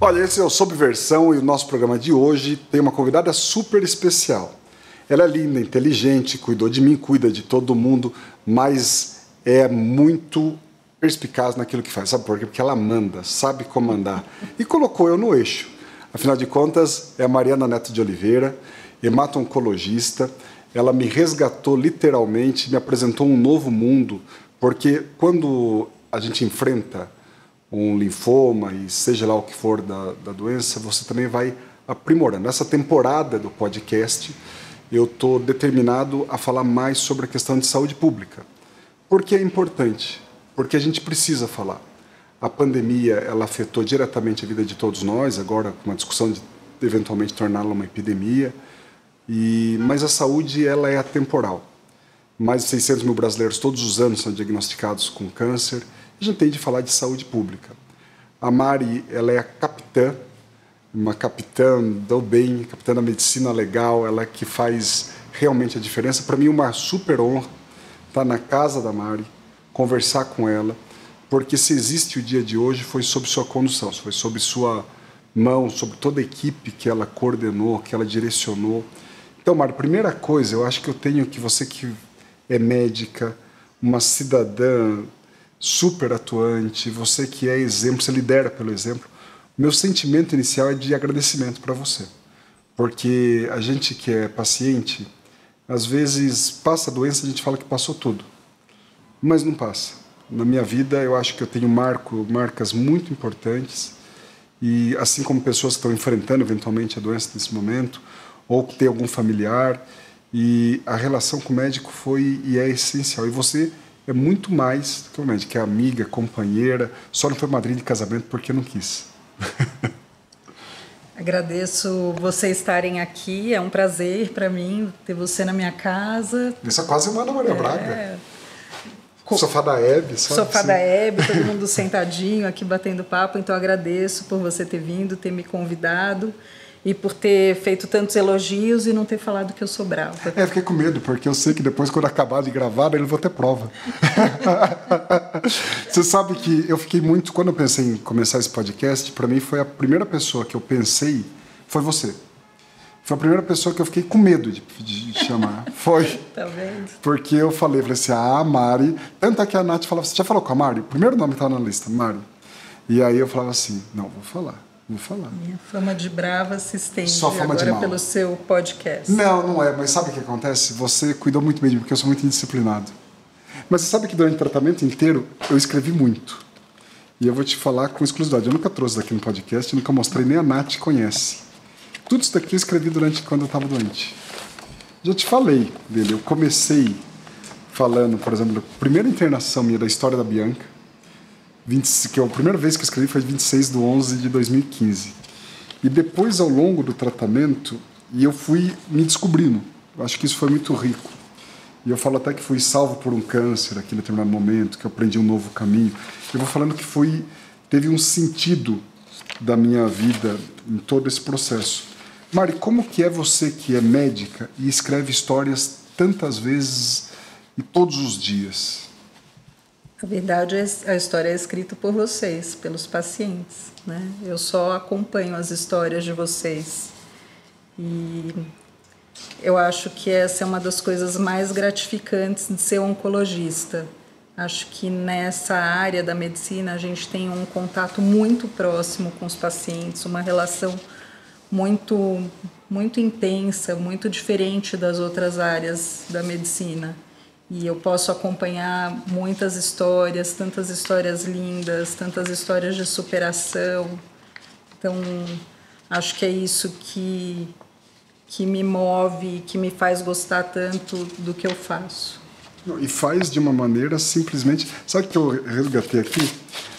Olha, esse é o Subversão e o nosso programa de hoje tem uma convidada super especial. Ela é linda, inteligente, cuidou de mim, cuida de todo mundo, mas é muito perspicaz naquilo que faz. Sabe por quê? Porque ela manda, sabe comandar. E colocou eu no eixo. Afinal de contas, é a Mariana Neto de Oliveira, hemato-oncologista. Ela me resgatou literalmente, me apresentou um novo mundo, porque quando a gente enfrenta um linfoma e seja lá o que for da doença, você também vai aprimorando. Nessa temporada do podcast, eu estou determinado a falar mais sobre a questão de saúde pública. Porque é importante, porque a gente precisa falar. A pandemia, ela afetou diretamente a vida de todos nós, agora com uma discussão de eventualmente torná-la uma epidemia, mas a saúde, ela é atemporal. Mais de 600 mil brasileiros todos os anos são diagnosticados com câncer. A gente tem de falar de saúde pública. A Mari, ela é a capitã, uma capitã do bem, capitã da medicina legal, ela que faz realmente a diferença. Para mim, uma super honra estar na casa da Mari, conversar com ela, porque se existe o dia de hoje foi sob sua condução, foi sob sua mão, sobre toda a equipe que ela coordenou, que ela direcionou. Então, Mari, primeira coisa, eu acho que eu tenho que você que é médica, uma cidadã super atuante, você que é exemplo, você lidera pelo exemplo, meu sentimento inicial é de agradecimento para você. Porque a gente que é paciente, às vezes passa a doença, a gente fala que passou tudo, mas não passa. Na minha vida, eu acho que eu tenho marcas muito importantes, e assim como pessoas que estão enfrentando eventualmente a doença nesse momento, ou que tem algum familiar, e a relação com o médico foi e é essencial. E você é muito mais do que um médico, que é amiga, companheira, só não foi madrinha de casamento porque não quis. Agradeço vocês estarem aqui, é um prazer para mim ter você na minha casa. Isso é quase uma Ana Maria Braga. Sofá da Hebe. Sofá da Hebe, todo mundo sentadinho aqui batendo papo, então agradeço por você ter vindo, ter me convidado. E por ter feito tantos elogios e não ter falado que eu sou brava. Fiquei com medo, porque eu sei que depois, quando acabar de gravar, eu não vou ter prova. Você sabe que eu fiquei muito... Quando eu pensei em começar esse podcast, para mim foi a primeira pessoa que eu pensei, foi você. Foi a primeira pessoa que eu fiquei com medo de chamar. Foi. Tá vendo? Porque eu falei assim, Mari... Tanto é que a Nath falava, você já falou com a Mari? O primeiro nome estava na lista, Mari. E aí eu falava assim, não, vou falar. Minha fama de brava se estende Só fama agora de mal. pelo seu podcast. Não é, mas sabe o que acontece? Você cuidou muito bem de mim, porque eu sou muito indisciplinado. Mas você sabe que durante o tratamento inteiro eu escrevi muito. E eu vou te falar com exclusividade. Eu nunca trouxe daqui no podcast, nunca mostrei, nem a Nath conhece. Tudo isso daqui eu escrevi durante quando eu estava doente. Já te falei dele. Eu comecei falando, por exemplo, da primeira internação minha da história da Bianca, que é a primeira vez que eu escrevi foi 26/11/2015. E depois, ao longo do tratamento, eu fui me descobrindo. Eu acho que isso foi muito rico. E eu falo até que fui salvo por um câncer aqui em determinado momento, que eu aprendi um novo caminho. Eu vou falando que teve um sentido da minha vida em todo esse processo. Mari, como que é você que é médica e escreve histórias tantas vezes e todos os dias? Na verdade, a história é escrita por vocês, pelos pacientes, né? Eu só acompanho as histórias de vocês. E eu acho que essa é uma das coisas mais gratificantes de ser oncologista. Acho que nessa área da medicina a gente tem um contato muito próximo com os pacientes, uma relação muito, muito intensa, muito diferente das outras áreas da medicina. E eu posso acompanhar muitas histórias, tantas histórias lindas, tantas histórias de superação. Então, acho que é isso que me move, que me faz gostar tanto do que eu faço. E faz de uma maneira simplesmente... Sabe o que eu resgatei aqui?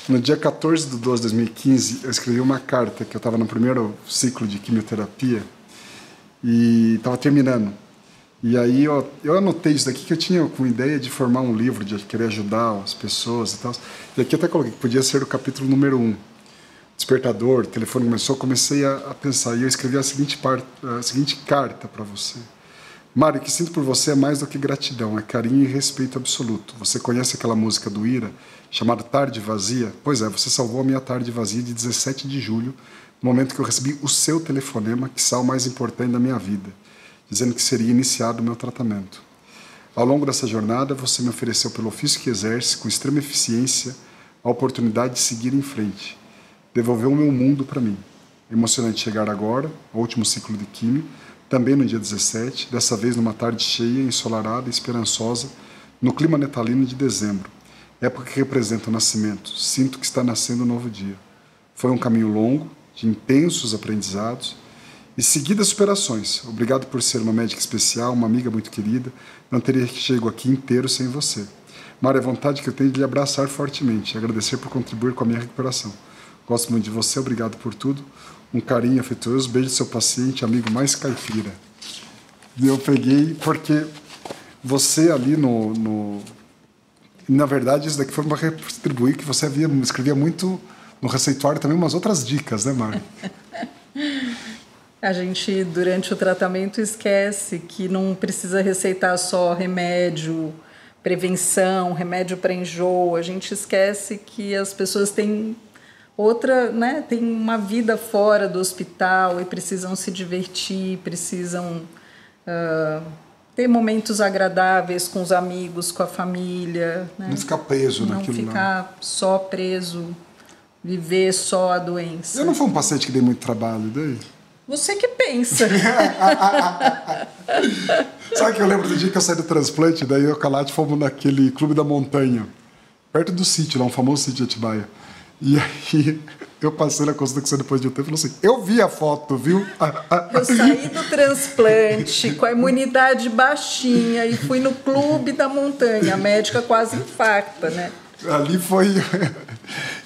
No dia 14/12/2015, eu escrevi uma carta, que eu estava no primeiro ciclo de quimioterapia e estava terminando. E aí eu anotei isso daqui, que eu tinha com ideia de formar um livro, de querer ajudar as pessoas e tal. E aqui até coloquei que podia ser o capítulo número 1. Despertador, o telefone começou, comecei a pensar. E eu escrevi a seguinte carta para você. Mari, o que sinto por você é mais do que gratidão, é carinho e respeito absoluto. Você conhece aquela música do Ira, chamada Tarde Vazia? Pois é, você salvou a minha tarde vazia de 17 de julho no momento que eu recebi o seu telefonema, que é o mais importante da minha vida, dizendo que seria iniciado o meu tratamento. Ao longo dessa jornada, você me ofereceu, pelo ofício que exerce, com extrema eficiência, a oportunidade de seguir em frente. Devolveu o meu mundo para mim. Emocionante chegar agora, ao último ciclo de químio, também no dia 17, dessa vez numa tarde cheia, ensolarada e esperançosa, no clima natalino de dezembro, época que representa o nascimento. Sinto que está nascendo um novo dia. Foi um caminho longo, de intensos aprendizados e seguidas superações. Obrigado por ser uma médica especial, uma amiga muito querida. Não teria chego aqui inteiro sem você. Mari, a vontade que eu tenho de lhe abraçar fortemente e agradecer por contribuir com a minha recuperação. Gosto muito de você, obrigado por tudo. Um carinho afetuoso, beijo do seu paciente, amigo mais caipira. E eu peguei porque você ali na verdade, isso daqui foi para retribuir que você escrevia muito no receituário também umas outras dicas, né, Mari? A gente, durante o tratamento, esquece que não precisa receitar só remédio, prevenção, remédio para enjoo. A gente esquece que as pessoas têm outra, né, têm uma vida fora do hospital e precisam se divertir, precisam ter momentos agradáveis com os amigos, com a família. Né? Não ficar preso naquilo. Não ficar só preso, viver só a doença. Eu não fui um paciente que dei muito trabalho, daí? Você que pensa. Sabe que eu lembro do dia que eu saí do transplante, daí eu e o Calate fomos naquele Clube da Montanha, perto do sítio, lá, um famoso sítio de Atibaia. E aí eu passei na consulta depois de um tempo e falei assim, eu vi a foto, viu? Eu saí do transplante com a imunidade baixinha e fui no Clube da Montanha. A médica quase infarta, né? Ali foi...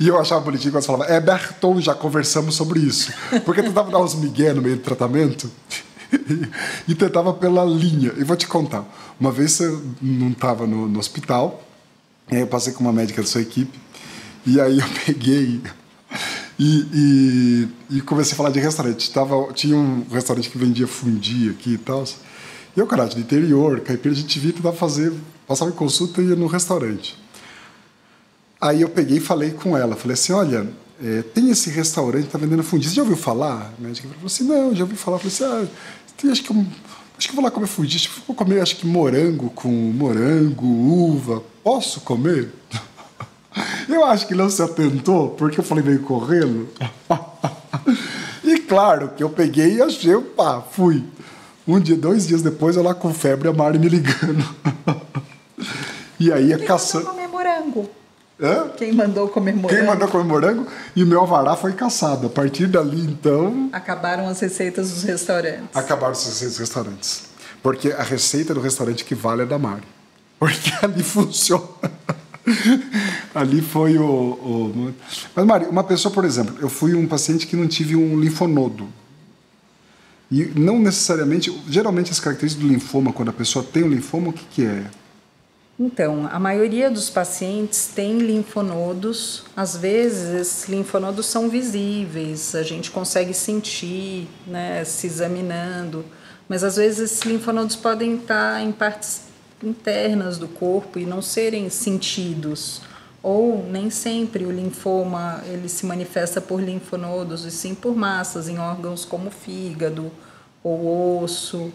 E eu achava bonitinho quando você falava, Berton, já conversamos sobre isso. Porque tentava dar uns migué no meio do tratamento e tentava pela linha. E vou te contar, uma vez eu não estava no hospital, eu passei com uma médica da sua equipe, e aí eu peguei e comecei a falar de restaurante. Tinha um restaurante que vendia fundi aqui e tal. E eu, cara, do interior, caipira, a gente via, tentava passava em consulta e ia no restaurante. Aí eu peguei e falei com ela, falei assim, olha, tem esse restaurante que tá vendendo fundi, você já ouviu falar? A médica falou assim, não, já ouvi falar. Eu falei assim, acho que eu vou lá comer fundi, acho que vou comer, acho que morango com morango, uva, posso comer? Eu acho que não se atentou, porque eu falei meio correndo. E claro que eu peguei e achei, fui. 2 dias depois, eu lá com febre, a Mari me ligando. E aí a caçando... comer morango. Hã? Quem mandou comer morango? Quem mandou comer morango? E meu alvará foi caçado. A partir dali, então... Acabaram as receitas dos restaurantes. Acabaram as receitas dos restaurantes. Porque a receita do restaurante que vale é da Mari. Porque ali funciona. Ali foi Mas, Mari, uma pessoa, por exemplo, eu fui um paciente que não tive um linfonodo. E não necessariamente... Geralmente, as características do linfoma, quando a pessoa tem um linfoma, o que é? Então, a maioria dos pacientes tem linfonodos. Às vezes, esses linfonodos são visíveis, a gente consegue sentir, né, se examinando. Mas, às vezes, esses linfonodos podem estar em partes internas do corpo e não serem sentidos. Ou, nem sempre, o linfoma ele se manifesta por linfonodos, e sim por massas em órgãos como o fígado ou osso.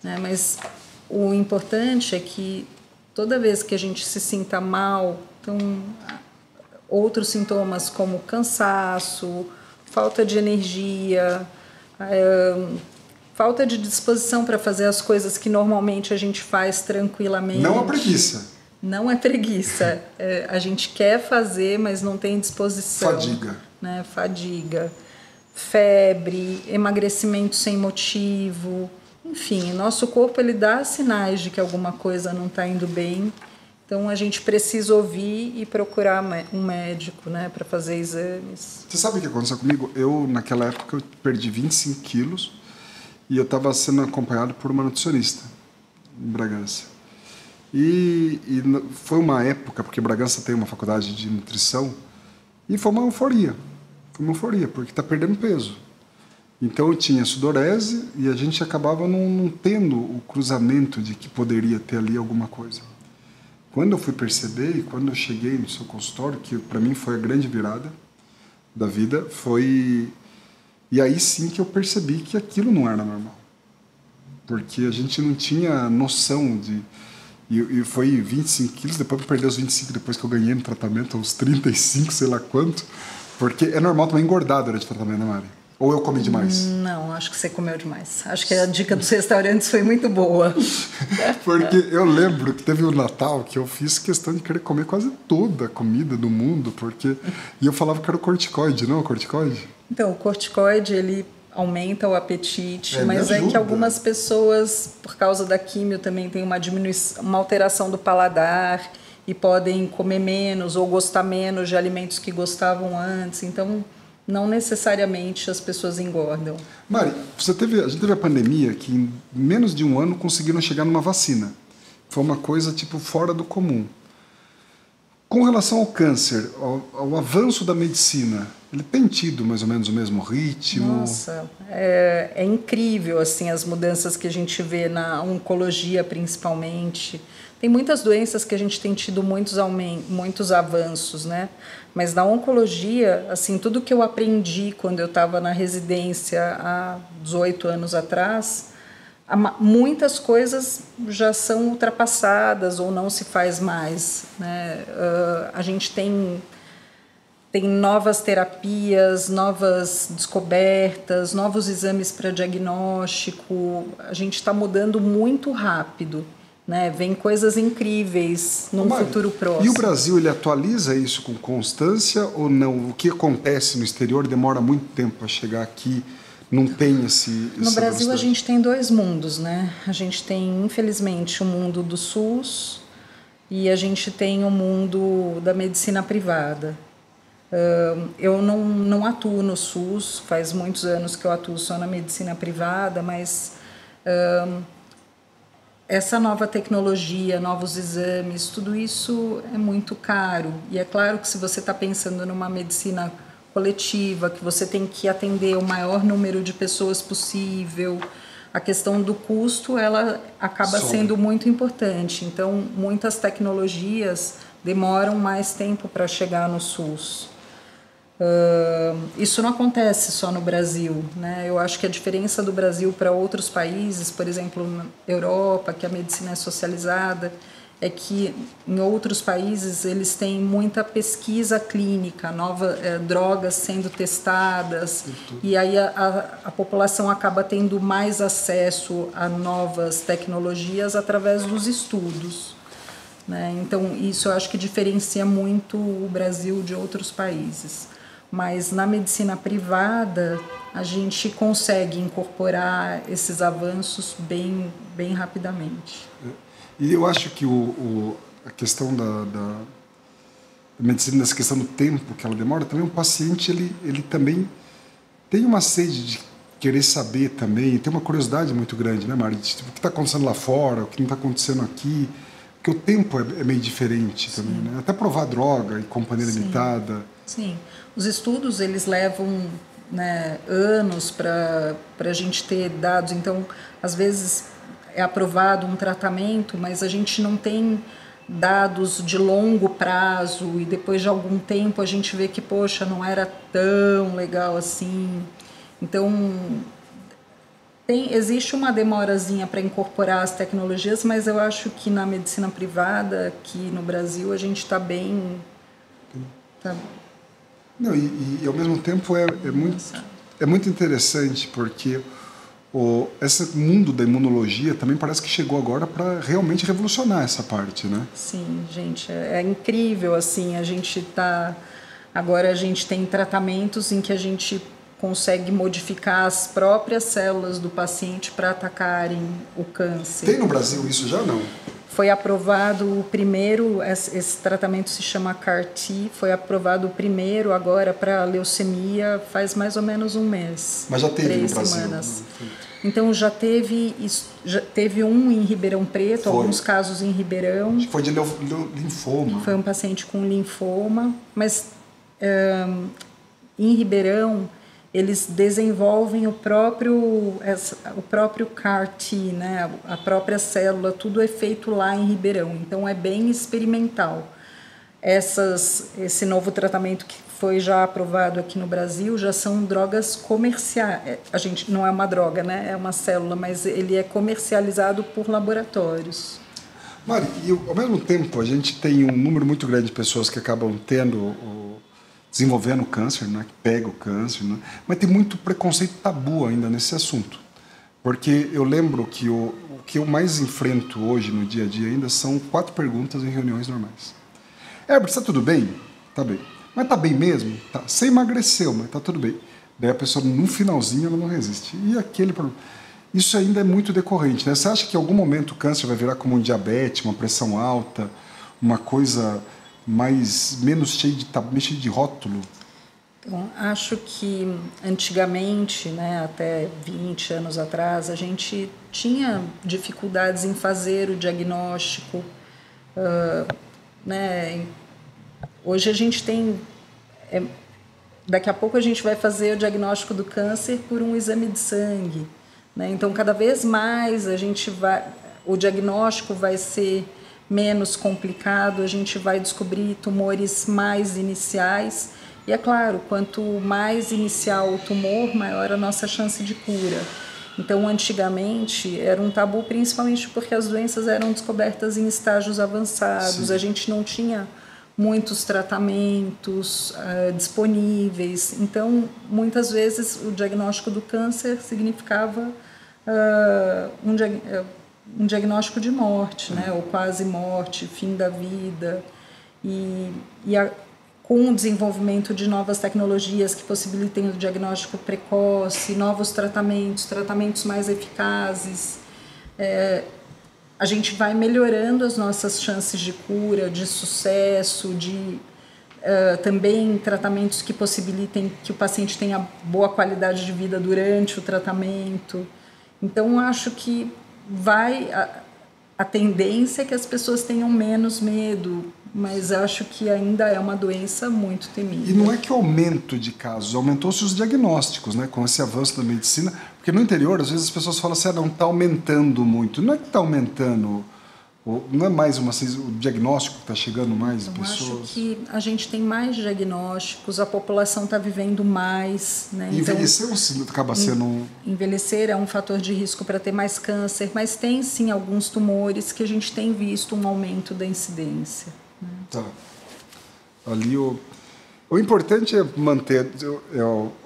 Né? Mas o importante é que toda vez que a gente se sinta mal, então, outros sintomas como cansaço, falta de energia, falta de disposição para fazer as coisas que normalmente a gente faz tranquilamente. Não é preguiça. Não é preguiça. A gente quer fazer, mas não tem disposição. Fadiga. Né? Fadiga. Febre, emagrecimento sem motivo. Enfim, nosso corpo ele dá sinais de que alguma coisa não está indo bem, então a gente precisa ouvir e procurar um médico, né, para fazer exames. Você sabe o que aconteceu comigo? Naquela época, eu perdi 25 quilos e eu estava sendo acompanhado por uma nutricionista em Bragança. E foi uma época, porque Bragança tem uma faculdade de nutrição, e foi uma euforia. Porque está perdendo peso. Então eu tinha sudorese e a gente acabava não tendo o cruzamento de que poderia ter ali alguma coisa. Quando eu fui perceber e quando eu cheguei no seu consultório, que para mim foi a grande virada da vida, foi E aí sim que eu percebi que aquilo não era normal. Porque a gente não tinha noção de... E foi 25 quilos, depois eu perdi os 25, depois que eu ganhei no tratamento, uns 35, sei lá quanto. Porque é normal também engordar durante o tratamento, né, Mari? Ou eu comi demais? Não, acho que você comeu demais. Acho que a dica dos restaurantes foi muito boa. Porque eu lembro que teve o Natal que eu fiz questão de querer comer quase toda a comida do mundo, porque... E eu falava que era o corticoide, não é o corticoide? Então, o corticoide, ele aumenta o apetite, mas é ajuda. que algumas pessoas, por causa da químio, também tem uma diminuição, uma alteração do paladar e podem comer menos ou gostar menos de alimentos que gostavam antes. Então, não necessariamente as pessoas engordam. Mari, a gente teve a pandemia que em menos de um ano conseguiram chegar numa vacina. Foi uma coisa tipo fora do comum. Com relação ao câncer, ao avanço da medicina, ele tem tido mais ou menos o mesmo ritmo? Nossa, é incrível assim as mudanças que a gente vê na oncologia principalmente. Tem muitas doenças que a gente tem tido muitos avanços, né? Mas na oncologia, assim, tudo que eu aprendi quando eu estava na residência há 18 anos atrás, muitas coisas já são ultrapassadas ou não se faz mais, né? A gente tem novas terapias, novas descobertas, novos exames para diagnóstico. A gente está mudando muito rápido, né? Vem coisas incríveis num futuro próximo. E o Brasil, ele atualiza isso com constância ou não? O que acontece no exterior demora muito tempo para chegar aqui? Não tem esse... No Brasil, a gente tem dois mundos, né? A gente tem, infelizmente, o mundo do SUS e a gente tem o mundo da medicina privada. Eu não atuo no SUS, faz muitos anos que eu atuo só na medicina privada, mas essa nova tecnologia, novos exames, tudo isso é muito caro. E é claro que se você está pensando numa medicina coletiva, que você tem que atender o maior número de pessoas possível, a questão do custo ela acaba sendo muito importante. Então, muitas tecnologias demoram mais tempo para chegar no SUS. Isso não acontece só no Brasil, né? Eu acho que a diferença do Brasil para outros países, por exemplo, na Europa, que a medicina é socializada, é que em outros países eles têm muita pesquisa clínica, drogas sendo testadas, e aí a população acaba tendo mais acesso a novas tecnologias através dos estudos, né? Então, isso eu acho que diferencia muito o Brasil de outros países. Mas na medicina privada a gente consegue incorporar esses avanços bem rapidamente. E eu acho que a questão da medicina, essa questão do tempo que ela demora, também o paciente ele também tem uma sede de querer saber também, tem uma curiosidade muito grande, né, Mari? Tipo, o que está acontecendo lá fora, o que não está acontecendo aqui, porque o tempo é meio diferente também, né? Até provar droga em companhia limitada. Sim, os estudos eles levam, né, anos para a gente ter dados, então às vezes é aprovado um tratamento, mas a gente não tem dados de longo prazo e depois de algum tempo a gente vê que, poxa, não era tão legal assim. Então, existe uma demorazinha para incorporar as tecnologias, mas eu acho que na medicina privada, aqui no Brasil, a gente está bem... Não, e ao mesmo tempo é muito interessante, porque esse mundo da imunologia também parece que chegou agora para realmente revolucionar essa parte, né? Sim, gente, é incrível, assim, agora a gente tem tratamentos em que a gente consegue modificar as próprias células do paciente para atacarem o câncer. Tem no Brasil isso já ou não? Foi aprovado o primeiro, esse tratamento se chama CAR-T, foi aprovado o primeiro agora para leucemia faz mais ou menos um mês. Mas já teve 3 no Brasil? semanas. Então já teve um em Ribeirão Preto, alguns casos em Ribeirão. Acho que foi de linfoma. Foi um paciente com linfoma, mas em Ribeirão eles desenvolvem o próprio CAR-T, né? A própria célula, tudo é feito lá em Ribeirão, então é bem experimental. Esse novo tratamento que foi já aprovado aqui no Brasil, já são drogas comerciais. A gente não é uma droga, né? É uma célula, mas ele é comercializado por laboratórios. Mari, e ao mesmo tempo a gente tem um número muito grande de pessoas que acabam desenvolvendo câncer, né? Que pega o câncer, né? Mas tem muito preconceito tabu ainda nesse assunto. Porque eu lembro que o que eu mais enfrento hoje no dia a dia ainda são 4 perguntas em reuniões normais. Herbert, está tudo bem? Tá bem. Mas tá bem mesmo? Tá. Você emagreceu, mas tá tudo bem. Daí a pessoa, no finalzinho, ela não resiste. E aquele problema... Isso ainda é muito decorrente, né? Você acha que em algum momento o câncer vai virar como um diabetes, uma pressão alta, uma coisa menos cheia de rótulo? Então, acho que antigamente, né, até 20 anos atrás, a gente tinha dificuldades em fazer o diagnóstico, né? Hoje a gente tem... daqui a pouco a gente vai fazer o diagnóstico do câncer por um exame de sangue, né? Então, cada vez mais o diagnóstico vai ser menos complicado, a gente vai descobrir tumores mais iniciais. E é claro, quanto mais inicial o tumor, maior a nossa chance de cura. Então, antigamente, era um tabu, principalmente porque as doenças eram descobertas em estágios avançados. Sim. A gente não tinha muitos tratamentos disponíveis. Então, muitas vezes, o diagnóstico do câncer significava um diagnóstico de morte, né? Ou quase morte, fim da vida. Com o desenvolvimento de novas tecnologias que possibilitem o diagnóstico precoce, novos tratamentos mais eficazes, a gente vai melhorando as nossas chances de cura, de sucesso, também tratamentos que possibilitem que o paciente tenha boa qualidade de vida durante o tratamento. Então, acho que a tendência é que as pessoas tenham menos medo, mas acho que ainda é uma doença muito temível. E não é que o aumento de casos, aumentou-se os diagnósticos, né, com esse avanço da medicina, porque no interior, às vezes as pessoas falam assim, não está aumentando muito. Não é que está aumentando, não é mais o diagnóstico que está chegando mais pessoas? Eu acho que a gente tem mais diagnósticos, a população está vivendo mais, né? Envelhecer acaba sendo... Envelhecer é um fator de risco para ter mais câncer, mas tem sim alguns tumores que a gente tem visto um aumento da incidência. Tá. Ali o importante é manter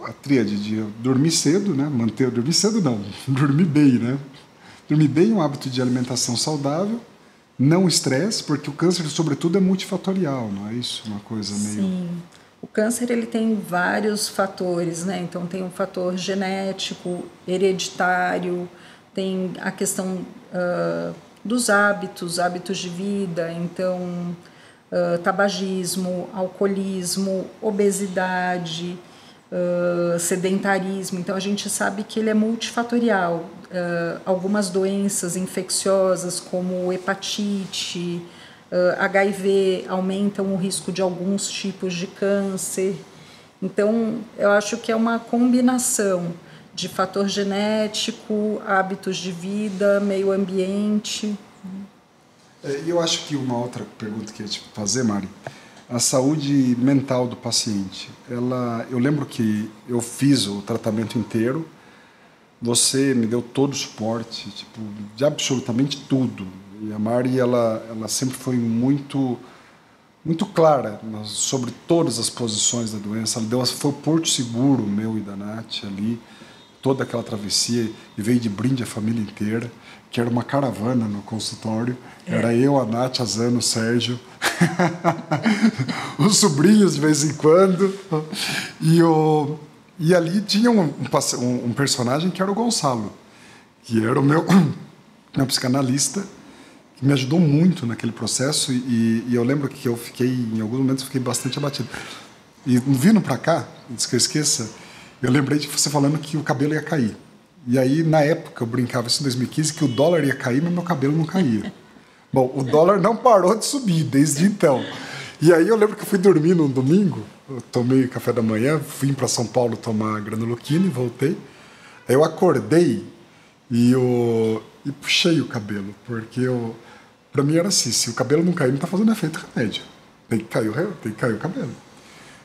a tríade de dormir cedo, né? Dormir cedo não, dormir bem, né? Dormir bem, um hábito de alimentação saudável, não estresse, porque o câncer, sobretudo, é multifatorial, não é isso? Uma coisa meio... Sim. O câncer ele tem vários fatores, né? Então tem um fator genético, hereditário, tem a questão dos hábitos de vida, então tabagismo, alcoolismo, obesidade, sedentarismo. Então a gente sabe que ele é multifatorial. Algumas doenças infecciosas como hepatite, HIV aumentam o risco de alguns tipos de câncer. Então eu acho que é uma combinação de fator genético, hábitos de vida, meio ambiente. E eu acho que uma outra pergunta que eu ia te fazer, Mari, a saúde mental do paciente. Eu lembro que eu fiz o tratamento inteiro, você me deu todo o suporte, de absolutamente tudo. E a Mari, ela sempre foi muito clara sobre todas as posições da doença. Foi o porto seguro meu e da Nath ali, toda aquela travessia, e veio de brinde a família inteira, que era uma caravana no consultório. Era eu, a Nath, a Zana, o Sérgio, os sobrinhos de vez em quando. E ali tinha um personagem que era o Gonçalo, que era o meu psicanalista, que me ajudou muito naquele processo. E eu lembro que em alguns momentos, eu fiquei bastante abatido. E vindo para cá, antes que eu esqueça, eu lembrei de você falando que o cabelo ia cair. E aí, na época, eu brincava isso em 2015, que o dólar ia cair, mas meu cabelo não caía. Bom, o dólar não parou de subir desde então. E aí eu lembro que eu fui dormir num domingo, eu tomei café da manhã, fui para São Paulo tomar granuloquina e voltei. Aí eu acordei e puxei o cabelo, porque para mim era assim, se o cabelo não cair, não está fazendo efeito remédio. Tem que cair o cabelo.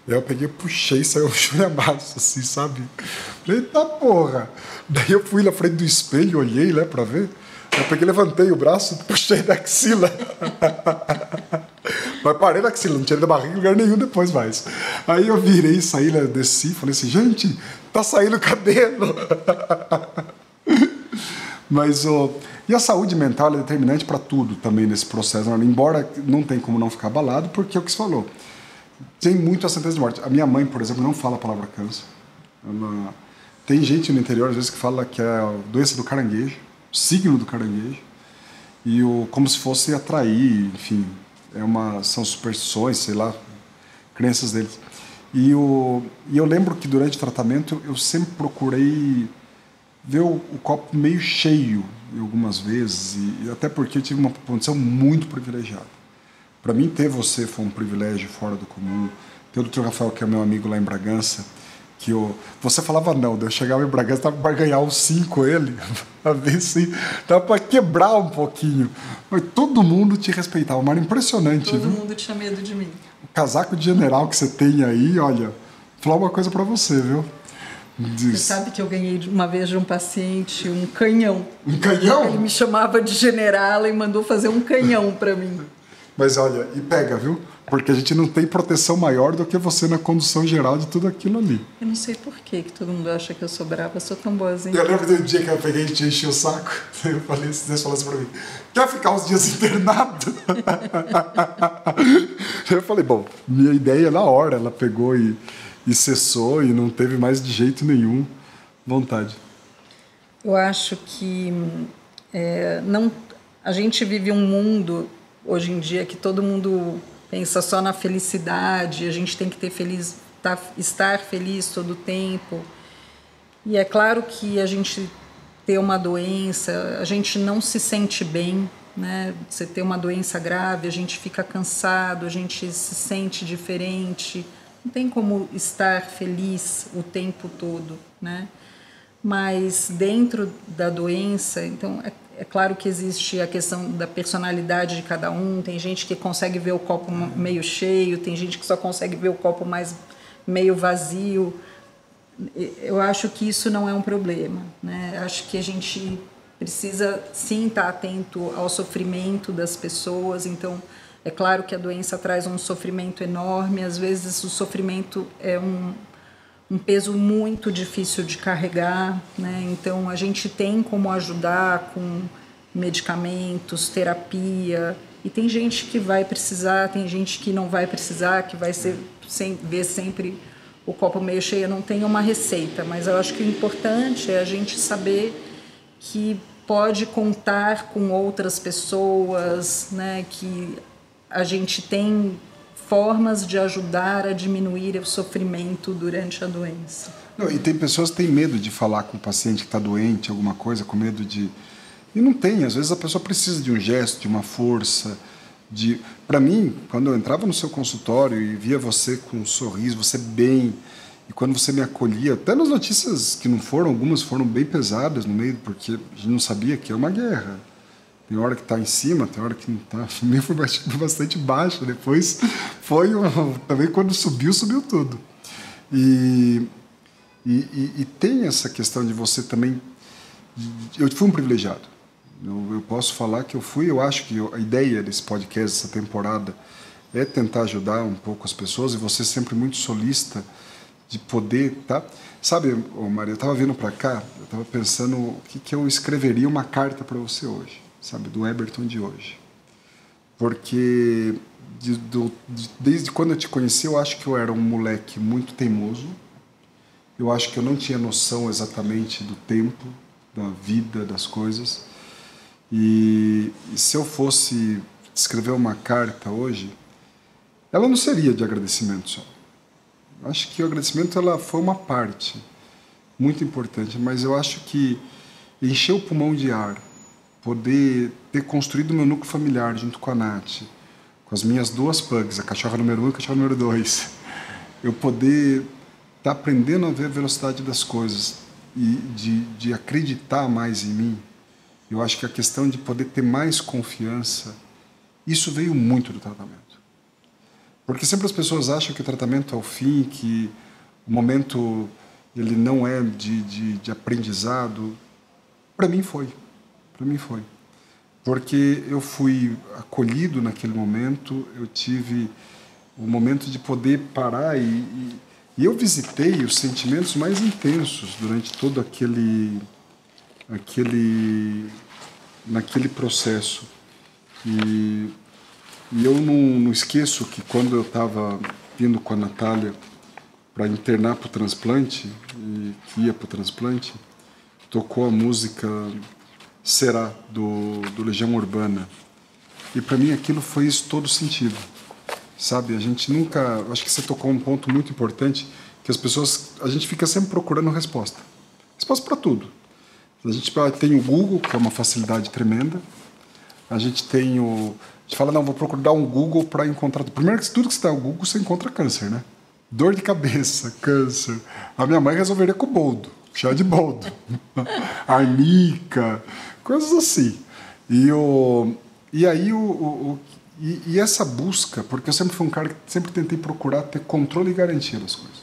Aí eu peguei, puxei, saiu um chulhambaço, assim, sabe? Falei, eita porra! Daí eu fui na frente do espelho, olhei, né, pra ver. Eu peguei, levantei o braço, puxei da axila. Mas parei na axila, não tinha da barriga em lugar nenhum depois mais. Aí eu virei, saí, né, desci, falei assim, gente, tá saindo cabelo. Mas e a saúde mental é determinante para tudo também nesse processo. Embora não tem como não ficar abalado, porque é o que você falou. Tem muito a sentença de morte. A minha mãe, por exemplo, não fala a palavra câncer. Tem gente no interior, às vezes, que fala que é a doença do caranguejo, o signo do caranguejo, e como se fosse atrair, enfim, são superstições, sei lá, crenças deles. E eu lembro que durante o tratamento eu sempre procurei ver o copo meio cheio algumas vezes, e até porque eu tive uma condição muito privilegiada. Para mim, ter você foi um privilégio fora do comum. Ter o Dr. Rafael, que é meu amigo lá em Bragança, que você falava não, eu chegava em Bragança, tava para ganhar um 5 ele, a ver se tava para quebrar um pouquinho. Mas todo mundo te respeitava, mas era impressionante. Todo mundo tinha medo de mim. O casaco de general que você tem aí, olha, vou falar uma coisa para você, viu? Você sabe que eu ganhei uma vez de um paciente um canhão. Um canhão? Ele me chamava de generala e mandou fazer um canhão para mim. Mas olha, e pega, viu? Porque a gente não tem proteção maior do que você na condução geral de tudo aquilo ali. Eu não sei por que todo mundo acha que eu sou brava, eu sou tão boazinha. Eu lembro do dia que eu peguei e te enchi o saco. Eu falei, você falou assim pra mim, quer ficar uns dias internado? Eu falei, bom, minha ideia na hora, ela pegou e cessou e não teve mais de jeito nenhum vontade. Eu acho que a gente vive um mundo hoje em dia que todo mundo pensa só na felicidade, a gente tem que estar feliz todo o tempo. E é claro que a gente ter uma doença, a gente não se sente bem, né? Você ter uma doença grave, a gente fica cansado, a gente se sente diferente. Não tem como estar feliz o tempo todo, né? Mas dentro da doença, então é claro que existe a questão da personalidade de cada um. Tem gente que consegue ver o copo meio cheio, tem gente que só consegue ver o copo meio vazio. Eu acho que isso não é um problema, né? Acho que a gente precisa sim estar atento ao sofrimento das pessoas. Então, é claro que a doença traz um sofrimento enorme. Às vezes o sofrimento é um peso muito difícil de carregar, né? Então a gente tem como ajudar com medicamentos, terapia, e tem gente que vai precisar, tem gente que não vai precisar, que vai ver sempre o copo meio cheio. Não tem uma receita, mas eu acho que o importante é a gente saber que pode contar com outras pessoas, né? Que a gente tem formas de ajudar a diminuir o sofrimento durante a doença. Não, e tem pessoas que têm medo de falar com o paciente que está doente, alguma coisa, com medo de... E não tem, às vezes a pessoa precisa de um gesto, de uma força. Para mim, quando eu entrava no seu consultório e via você com um sorriso, você bem, e quando você me acolhia, até nas notícias que não foram, algumas foram bem pesadas no meio, porque a gente não sabia que é uma guerra. Tem hora que está em cima, tem hora que não está. O meu foi bastante baixo. Depois também quando subiu tudo. E tem essa questão de você também... Eu fui um privilegiado. Eu posso falar que eu acho que a ideia desse podcast, dessa temporada, é tentar ajudar um pouco as pessoas, e você sempre muito solícita de poder, tá? Sabe, Maria, eu estava vindo para cá, eu estava pensando o que eu escreveria uma carta para você hoje, sabe, do Eberton de hoje. Porque desde quando eu te conheci, eu acho que eu era um moleque muito teimoso, eu acho que eu não tinha noção exatamente do tempo, da vida, das coisas, e se eu fosse escrever uma carta hoje, ela não seria de agradecimento só. Acho que o agradecimento ela foi uma parte muito importante, mas eu acho que encher o pulmão de ar, poder ter construído meu núcleo familiar junto com a Nath, com as minhas duas pugs, a cachorra número 1 e a cachorra número 2, eu poder estar aprendendo a ver a velocidade das coisas e de acreditar mais em mim, eu acho que a questão de poder ter mais confiança, isso veio muito do tratamento. Porque sempre as pessoas acham que o tratamento é o fim, que o momento ele não é de aprendizado. Para mim foi. Para mim foi. Porque eu fui acolhido naquele momento, eu tive o momento de poder parar e eu visitei os sentimentos mais intensos durante todo naquele processo. E eu não esqueço que quando eu estava indo com a Natália para internar para o transplante, e que ia para o transplante, tocou a música Será, do Legião Urbana. E para mim aquilo fez todo sentido. Sabe, a gente nunca... Acho que você tocou um ponto muito importante, que as pessoas... A gente fica sempre procurando resposta. Resposta para tudo. A gente tem o Google, que é uma facilidade tremenda. A gente tem o... A gente fala, não, vou procurar um Google para encontrar... Primeiro que tudo que você dá no Google, você encontra câncer, né? Dor de cabeça, câncer. A minha mãe resolveria com boldo, chá de boldo. Arnica, coisas assim. E aí e essa busca, porque eu sempre fui um cara que sempre tentei procurar ter controle e garantia das coisas.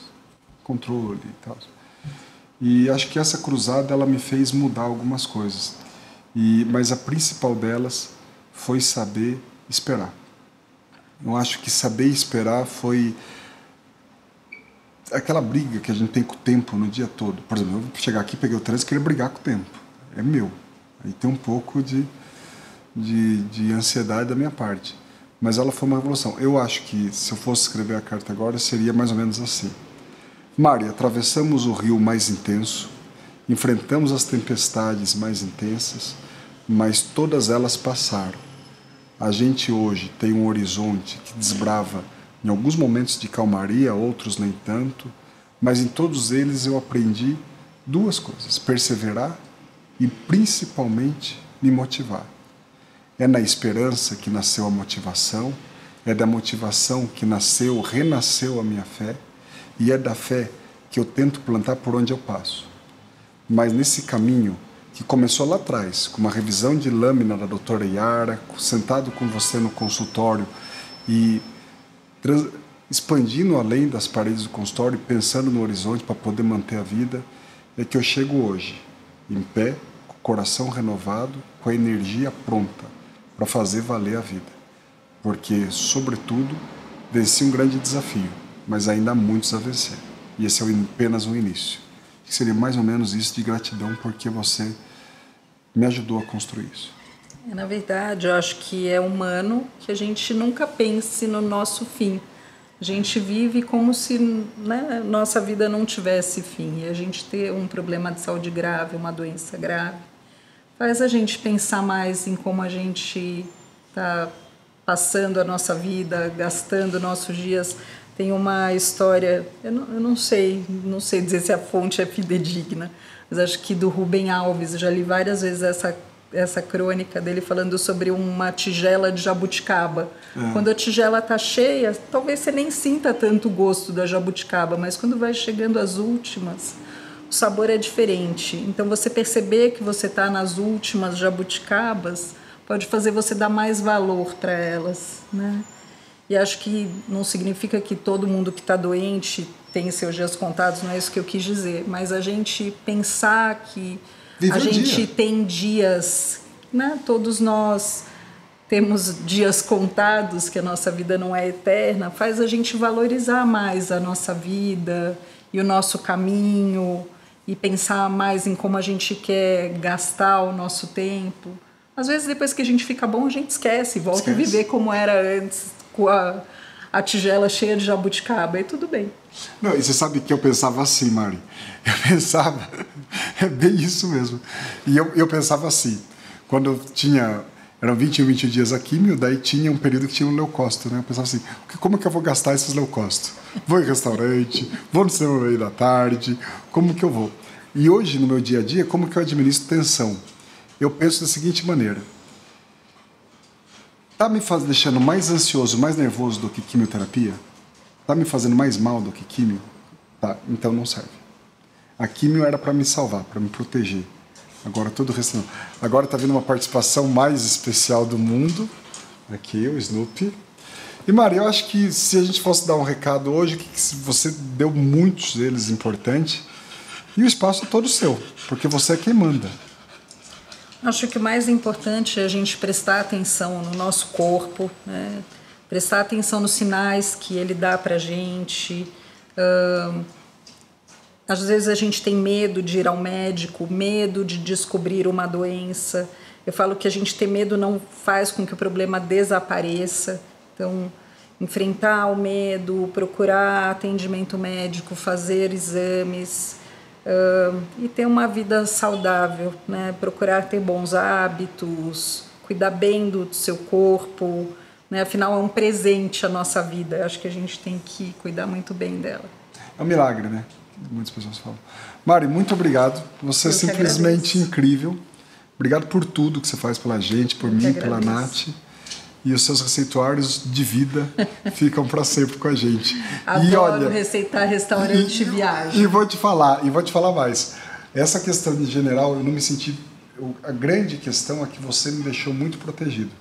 Controle e tal. E acho que essa cruzada ela me fez mudar algumas coisas. Mas a principal delas foi saber esperar. Eu acho que saber esperar foi aquela briga que a gente tem com o tempo no dia todo. Por exemplo, eu vou chegar aqui, peguei o trânsito e queria brigar com o tempo. É meu. Aí tem um pouco de ansiedade da minha parte. Mas ela foi uma revolução. Eu acho que, se eu fosse escrever a carta agora, seria mais ou menos assim. Mari, atravessamos o rio mais intenso, enfrentamos as tempestades mais intensas, mas todas elas passaram. A gente hoje tem um horizonte que desbrava em alguns momentos de calmaria, outros nem tanto, mas em todos eles eu aprendi duas coisas: perseverar e, principalmente, me motivar. É na esperança que nasceu a motivação, é da motivação que renasceu a minha fé, e é da fé que eu tento plantar por onde eu passo. Mas nesse caminho, que começou lá atrás, com uma revisão de lâmina da doutora Yara, sentado com você no consultório e expandindo além das paredes do consultório, pensando no horizonte para poder manter a vida, é que eu chego hoje, em pé, com o coração renovado, com a energia pronta para fazer valer a vida. Porque, sobretudo, venci um grande desafio, mas ainda há muitos a vencer. E esse é apenas um início. Que seria mais ou menos isso, de gratidão, porque você me ajudou a construir isso. Na verdade, eu acho que é humano que a gente nunca pense no nosso fim. A gente vive como se, né, nossa vida não tivesse fim. E a gente ter um problema de saúde grave, uma doença grave, faz a gente pensar mais em como a gente está passando a nossa vida, gastando nossos dias. Tem uma história, eu não sei dizer se a fonte é fidedigna, mas acho que do Rubem Alves, eu já li várias vezes essa crônica dele falando sobre uma tigela de jabuticaba. Quando a tigela está cheia, talvez você nem sinta tanto o gosto da jabuticaba, mas quando vai chegando às últimas, o sabor é diferente. Então você perceber que você está nas últimas jabuticabas pode fazer você dar mais valor para elas, né? E acho que não significa que todo mundo que está doente tem seus dias contados, não é isso que eu quis dizer, mas a gente pensar que a gente tem dias, né? Todos nós temos dias contados, que a nossa vida não é eterna, faz a gente valorizar mais a nossa vida e o nosso caminho e pensar mais em como a gente quer gastar o nosso tempo. Às vezes, depois que a gente fica bom, a gente esquece e volta a viver como era antes, com a tigela cheia de jabuticaba, e tudo bem. Não, e você sabe que eu pensava assim, Mari. Eu pensava, é bem isso mesmo. E eu pensava assim, quando eu eram 21 dias a químio, daí tinha um período que tinha um leucócito, né? Eu pensava assim, como que eu vou gastar esses leucócitos? Vou em restaurante, vou no cinema no meio da tarde, como que eu vou? E hoje, no meu dia a dia, como que eu administro tensão? Eu penso da seguinte maneira: tá me deixando mais ansioso, mais nervoso do que quimioterapia? Tá me fazendo mais mal do que químio? Tá, então não serve. A químio era para me salvar, para me proteger. Agora todo o resto não. Agora tá vindo uma participação mais especial do mundo. Aqui, o Snoopy. E Mari, eu acho que se a gente fosse dar um recado hoje, que você deu muitos deles importantes, e o espaço é todo seu, porque você é quem manda. Acho que o mais importante é a gente prestar atenção no nosso corpo, né? Prestar atenção nos sinais que ele dá pra gente. Às vezes a gente tem medo de ir ao médico, medo de descobrir uma doença. Eu falo que a gente ter medo não faz com que o problema desapareça. Então, enfrentar o medo, procurar atendimento médico, fazer exames e ter uma vida saudável, né? Procurar ter bons hábitos, cuidar bem do seu corpo, né? Afinal, é um presente a nossa vida. Eu acho que a gente tem que cuidar muito bem dela. É um milagre, né? Muitas pessoas falam. Mari, muito obrigado. Você é simplesmente incrível. Obrigado por tudo que você faz pela gente, por mim, pela Nath. E os seus receituários de vida ficam para sempre com a gente. Adoro e, olha, receitar restaurante e viagem. E vou te falar mais. Essa questão em geral, eu não me senti... A grande questão é que você me deixou muito protegido.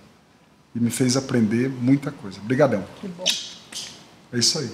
E me fez aprender muita coisa. Obrigadão. Que bom. É isso aí.